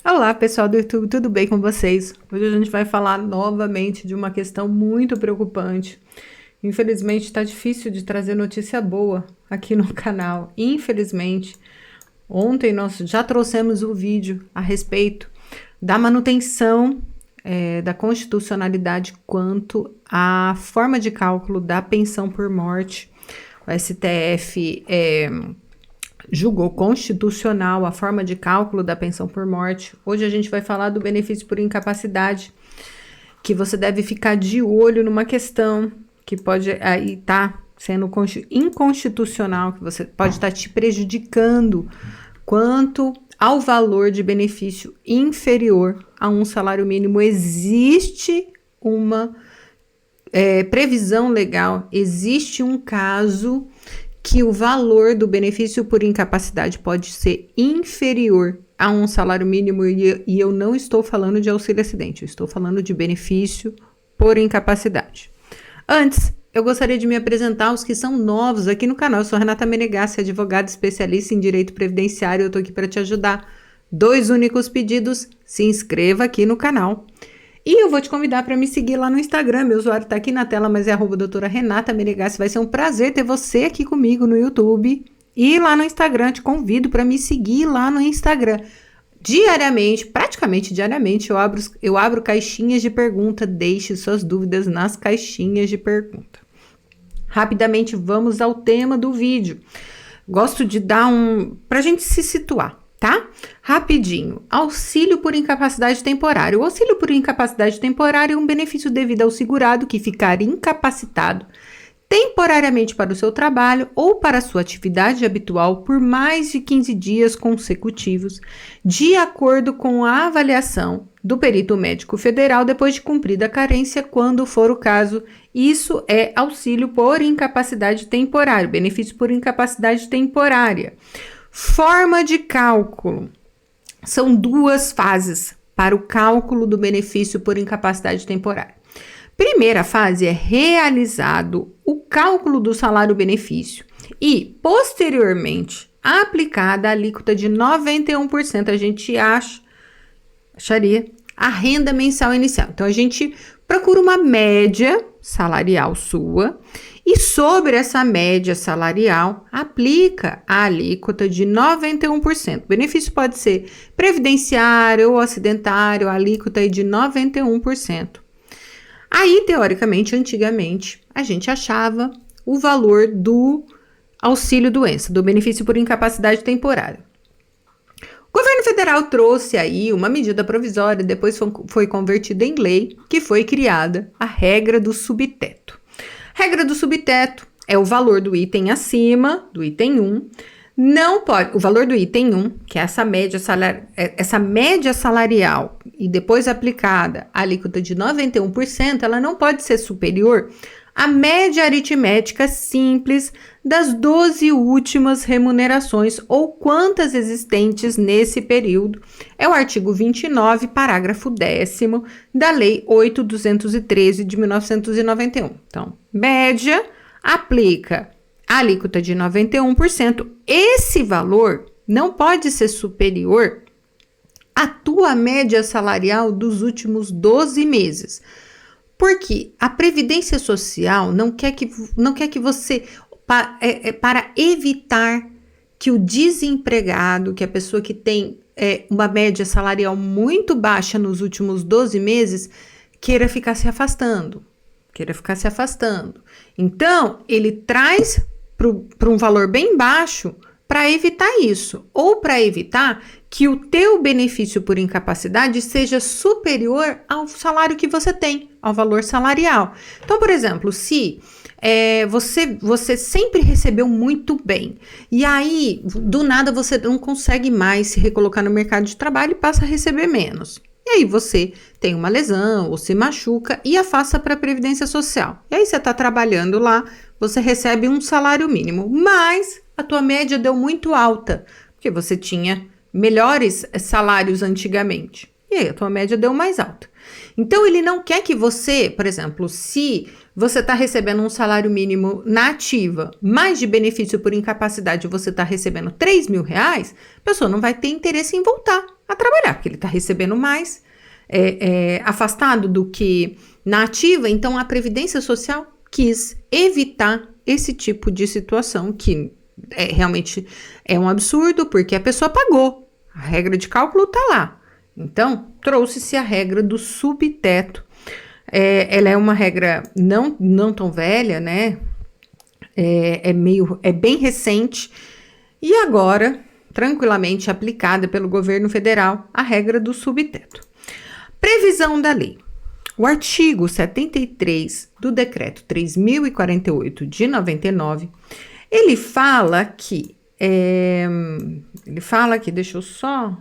Olá, pessoal do YouTube, tudo bem com vocês? Hoje a gente vai falar novamente de uma questão muito preocupante. Infelizmente, está difícil de trazer notícia boa aqui no canal. Infelizmente, ontem nós já trouxemos o vídeo a respeito da manutenção da constitucionalidade quanto à forma de cálculo da pensão por morte. O STF julgou constitucional a forma de cálculo da pensão por morte. Hoje a gente vai falar do benefício por incapacidade, que você deve ficar de olho numa questão que pode aí estar sendo inconstitucional, que você pode estar te prejudicando quanto ao valor de benefício inferior a um salário mínimo. Existe uma previsão legal, existe um caso que o valor do benefício por incapacidade pode ser inferior a um salário mínimo, e eu não estou falando de auxílio acidente, eu estou falando de benefício por incapacidade. Antes, eu gostaria de me apresentar aos que são novos aqui no canal. Eu sou Renata Menegassi, advogada especialista em direito previdenciário. Eu estou aqui para te ajudar. 2 únicos pedidos: se inscreva aqui no canal. E eu vou te convidar para me seguir lá no Instagram. Meu usuário está aqui na tela, mas é @doutora Renata Menegassi. Vai ser um prazer ter você aqui comigo no YouTube. E lá no Instagram, te convido para me seguir lá no Instagram. Diariamente, praticamente diariamente, eu abro caixinhas de pergunta. Deixe suas dúvidas nas caixinhas de pergunta. Rapidamente, vamos ao tema do vídeo. Gosto de dar para a gente se situar, tá? Rapidinho. Auxílio por incapacidade temporária. O auxílio por incapacidade temporária é um benefício devido ao segurado que ficar incapacitado temporariamente para o seu trabalho ou para a sua atividade habitual por mais de 15 dias consecutivos, de acordo com a avaliação do perito médico federal depois de cumprida a carência, quando for o caso. Isso é auxílio por incapacidade temporária, benefício por incapacidade temporária. Forma de cálculo. São 2 fases para o cálculo do benefício por incapacidade temporária. Primeira fase é realizado o cálculo do salário-benefício e, posteriormente, aplicada a alíquota de 91%, a gente acharia a renda mensal inicial. Então, a gente procura uma média salarial sua e, sobre essa média salarial, aplica a alíquota de 91%. O benefício pode ser previdenciário ou acidentário, a alíquota é de 91%. Aí, teoricamente, antigamente, a gente achava o valor do auxílio-doença, do benefício por incapacidade temporária. O governo federal trouxe aí uma medida provisória, depois foi convertida em lei, que foi criada a regra do subteto. Regra do subteto é o valor do item acima, do item 1, não pode, o valor do item 1, que é essa média salarial e depois aplicada a alíquota de 91%, ela não pode ser superior à média aritmética simples das 12 últimas remunerações ou quantas existentes nesse período. É o artigo 29, parágrafo 10º da Lei 8.213 de 1991. Então, média aplica a alíquota de 91%, esse valor não pode ser superior à tua média salarial dos últimos 12 meses. Porque a Previdência Social não quer que você, para evitar que o desempregado, que a pessoa que tem uma média salarial muito baixa nos últimos 12 meses, queira ficar se afastando. Então, ele traz para um valor bem baixo para evitar isso, ou para evitar que o teu benefício por incapacidade seja superior ao salário que você tem, ao valor salarial. Então, por exemplo, se você sempre recebeu muito bem, e aí, do nada, você não consegue mais se recolocar no mercado de trabalho e passa a receber menos. E aí você tem uma lesão ou se machuca e afasta para a Previdência Social. E aí você está trabalhando lá, você recebe um salário mínimo, mas a tua média deu muito alta, porque você tinha melhores salários antigamente. E aí a tua média deu mais alta. Então ele não quer que você, por exemplo, se você está recebendo um salário mínimo na ativa, mais de benefício por incapacidade você está recebendo R$3.000, a pessoa não vai ter interesse em voltar a trabalhar, porque ele está recebendo mais, afastado do que na ativa. Então, a Previdência Social quis evitar esse tipo de situação, que realmente é um absurdo, porque a pessoa pagou, a regra de cálculo está lá. Então, trouxe-se a regra do subteto. Ela é uma regra não tão velha, né? É bem recente, e agora, tranquilamente aplicada pelo governo federal, a regra do subteto. Previsão da lei. O artigo 73 do decreto 3048 de 99, ele fala que, deixa eu só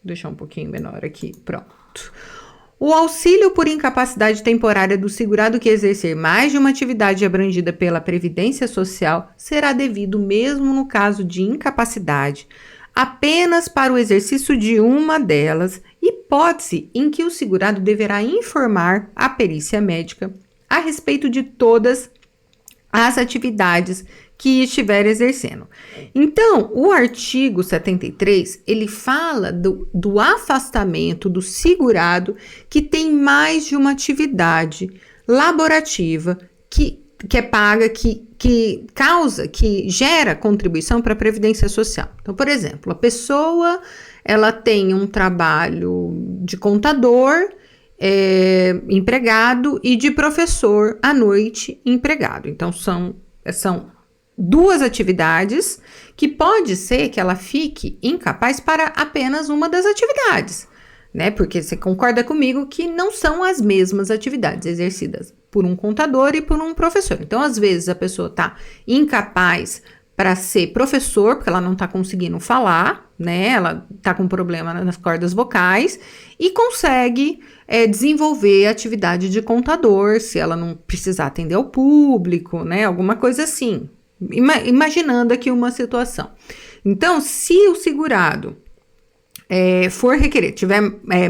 deixar um pouquinho menor aqui, pronto. O auxílio por incapacidade temporária do segurado que exercer mais de uma atividade abrangida pela Previdência Social será devido mesmo no caso de incapacidade apenas para o exercício de uma delas, hipótese em que o segurado deverá informar a perícia médica a respeito de todas as atividades que estiver exercendo. Então, o artigo 73, ele fala do afastamento do segurado que tem mais de uma atividade laborativa que é paga, que gera contribuição para a Previdência Social. Então, por exemplo, a pessoa, ela tem um trabalho de contador, empregado, e de professor à noite, empregado. Então, são duas atividades que pode ser que ela fique incapaz para apenas uma das atividades, né? Porque você concorda comigo que não são as mesmas atividades exercidas por um contador e por um professor. Então, às vezes, a pessoa está incapaz para ser professor, porque ela não está conseguindo falar, né? Ela está com problema nas cordas vocais e consegue desenvolver a atividade de contador, se ela não precisar atender ao público, né? Alguma coisa assim. Imaginando aqui uma situação. Então, se o segurado for requerer, tiver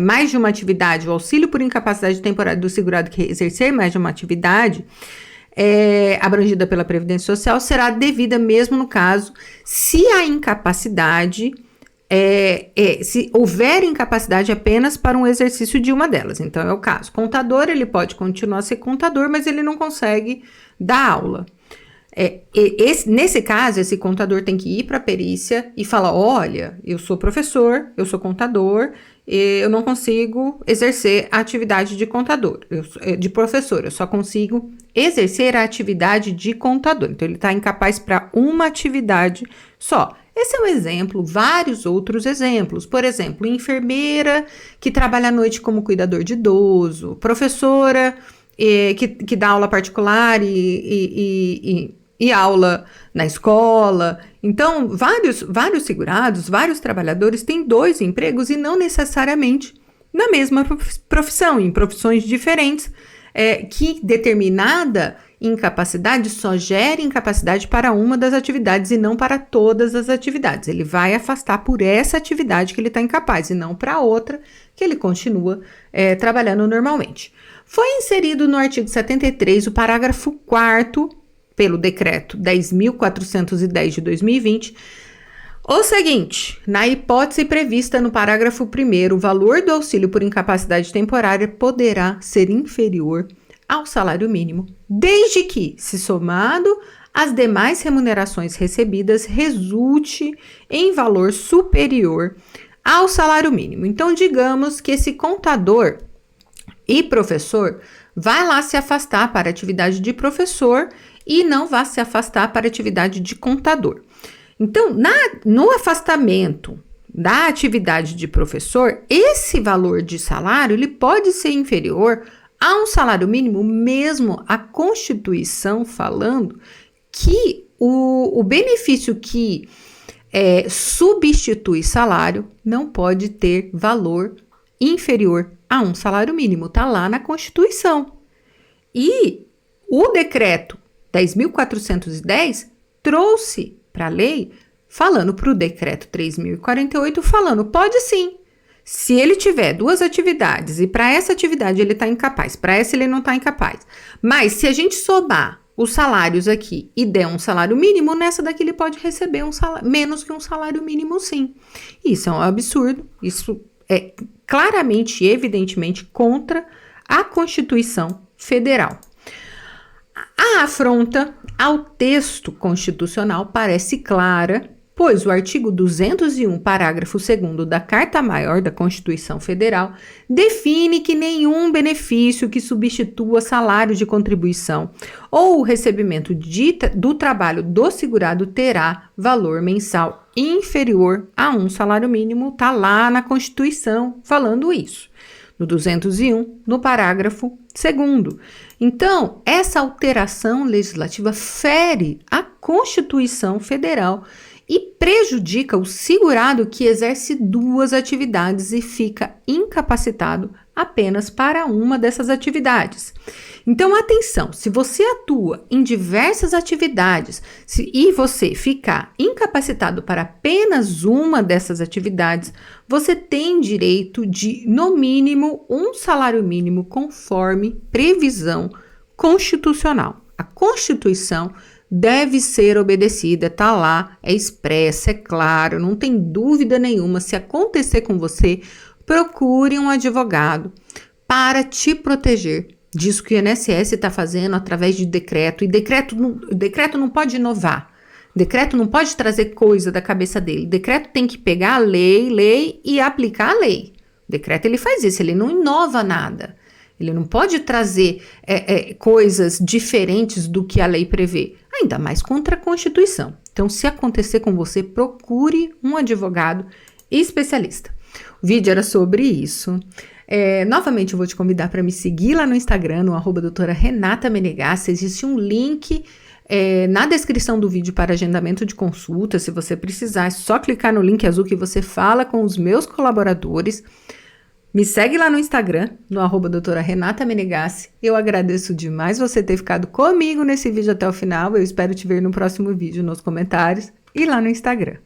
mais de uma atividade, o auxílio por incapacidade temporária do segurado que exercer mais de uma atividade abrangida pela Previdência Social será devida mesmo no caso se a incapacidade, se houver incapacidade apenas para um exercício de uma delas. Então, é o caso. Contador, ele pode continuar a ser contador, mas ele não consegue dar aula. Nesse caso, esse contador tem que ir para a perícia e falar: olha, eu sou professor, eu sou contador, eu não consigo exercer a atividade de contador, de professor, eu só consigo exercer a atividade de contador. Então, ele está incapaz para uma atividade só. Esse é um exemplo, vários outros exemplos. Por exemplo, enfermeira que trabalha à noite como cuidador de idoso, professora que dá aula particular e aula na escola. Então, vários segurados, vários trabalhadores têm 2 empregos e não necessariamente na mesma profissão, em profissões diferentes, que determinada incapacidade só gera incapacidade para uma das atividades e não para todas as atividades. Ele vai afastar por essa atividade que ele está incapaz e não para outra que ele continua trabalhando normalmente. Foi inserido no artigo 73 o parágrafo 4º pelo decreto 10.410 de 2020, o seguinte: na hipótese prevista no parágrafo 1º, o valor do auxílio por incapacidade temporária poderá ser inferior ao salário mínimo, desde que, se somado às demais remunerações recebidas, resulte em valor superior ao salário mínimo. Então, digamos que esse contador e professor vai lá se afastar para a atividade de professor e não vai se afastar para a atividade de contador. Então, no afastamento da atividade de professor, esse valor de salário ele pode ser inferior a um salário mínimo, mesmo a Constituição falando que o benefício que substitui salário não pode ter valor inferior a um salário mínimo. Está lá na Constituição. E o decreto 10.410 trouxe para a lei, falando para o decreto 3.048, falando: pode sim. Se ele tiver 2 atividades e para essa atividade ele está incapaz, para essa ele não está incapaz. Mas se a gente somar os salários aqui e der um salário mínimo, nessa daqui ele pode receber menos que um salário mínimo, sim. Isso é um absurdo, isso é claramente e evidentemente contra a Constituição Federal. A afronta ao texto constitucional parece clara, pois o artigo 201, parágrafo 2º da Carta Maior da Constituição Federal define que nenhum benefício que substitua salário de contribuição ou o recebimento do trabalho do segurado terá valor mensal inferior a um salário mínimo. Está lá na Constituição falando isso. No 201, no parágrafo 2º. Então, essa alteração legislativa fere a Constituição Federal e prejudica o segurado que exerce duas atividades e fica incapacitado apenas para uma dessas atividades. Então, atenção, se você atua em diversas atividades e você ficar incapacitado para apenas uma dessas atividades, você tem direito de, no mínimo, um salário mínimo conforme previsão constitucional. A Constituição deve ser obedecida, tá lá, é expressa, é claro, não tem dúvida nenhuma. Se acontecer com você, procure um advogado para te proteger disso que o INSS está fazendo através de decreto. E decreto não pode inovar. Decreto não pode trazer coisa da cabeça dele. Decreto tem que pegar a lei e aplicar a lei. Decreto ele faz isso, ele não inova nada. Ele não pode trazer coisas diferentes do que a lei prevê, ainda mais contra a Constituição. Então, se acontecer com você, procure um advogado especialista. O vídeo era sobre isso. Novamente, eu vou te convidar para me seguir lá no Instagram, no @doutora Renata Menegassi. Existe um link na descrição do vídeo para agendamento de consulta. Se você precisar, é só clicar no link azul que você fala com os meus colaboradores. Me segue lá no Instagram, no @doutora Renata Menegassi. Eu agradeço demais você ter ficado comigo nesse vídeo até o final. Eu espero te ver no próximo vídeo nos comentários e lá no Instagram.